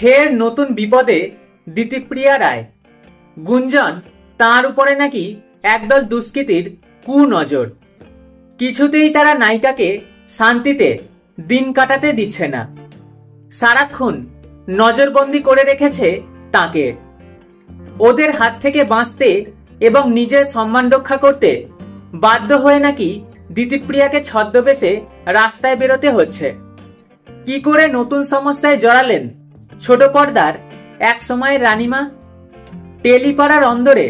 ফের নতুন বিপদে দিতিপ্রিয়া রায়। গুঞ্জন তার উপরে নাকি একদল দুষ্কৃতীর কুনজর। কিছুতেই তারা নায়িকাকে শান্তিতে দিন কাটাতে দিচ্ছে না, সারাক্ষণ নজরবন্দি করে রেখেছে তাকে। ওদের হাত থেকে বাঁচতে এবং নিজের সম্মান রক্ষা করতে বাধ্য হয়ে নাকি দিতিপ্রিয়াকে ছদ্মবেশে রাস্তায় বেরোতে হচ্ছে। কি করে নতুন সমস্যায় জড়ালেন ছোট পর্দার এক সময়ের রানীমা? টেলিপাড়ার অন্দরে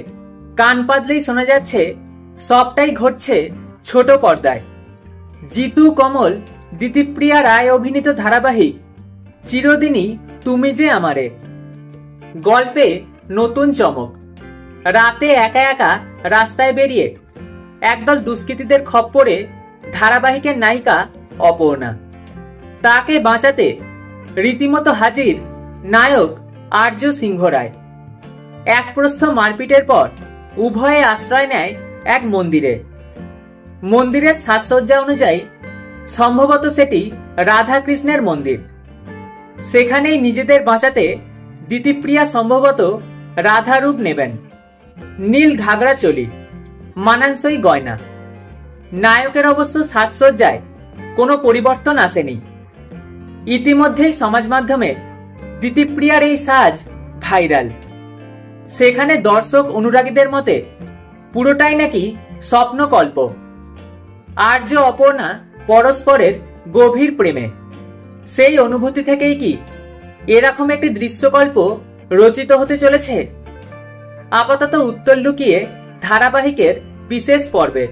কান পাতলেই শোনা যাচ্ছে সবটাই ঘটছে ছোট পর্দায়। জিতু কমল দিতিপ্রিয়া রায় অভিনীত ধারাবাহিক চিরদিনই তুমি যে আমারে গল্পে নতুন চমক। রাতে একা একা রাস্তায় বেরিয়ে একদল দুষ্কৃতীদের খপ্পরে ধারাবাহিকের নায়িকা অপর্ণা। তাকে বাঁচাতে রীতিমতো হাজির নায়ক আর্য সিংহ রায়। এক প্রস্থ মারপিটের পর উভয়ে আশ্রয় নেয় এক মন্দিরে। মন্দিরের সাজসজ্জা অনুযায়ী সম্ভবত সেটি রাধাকৃষ্ণের মন্দির। সেখানেই নিজেদের বাঁচাতে দিতিপ্রিয়া সম্ভবত রাধা রূপ নেবেন। নীল ঘাগরা চলি, মানানসই গয়না। নায়কের অবশ্য সাজসজ্জায় কোনো পরিবর্তন আসেনি। ইতিমধ্যেই সমাজ মাধ্যমে দিতিপ্রিয়ার এই সাজ ভাইরাল। সেখানে দর্শক অনুরাগীদের মতে পুরোটাই নাকি স্বপ্নকল্প। আর্য অপর্ণা পরস্পরের গভীর প্রেমে। সেই অনুভূতি থেকেই কি এরকম একটি দৃশ্যকল্প রচিত হতে চলেছে? আপাতত উত্তর লুকিয়ে ধারাবাহিকের বিশেষ পর্বে।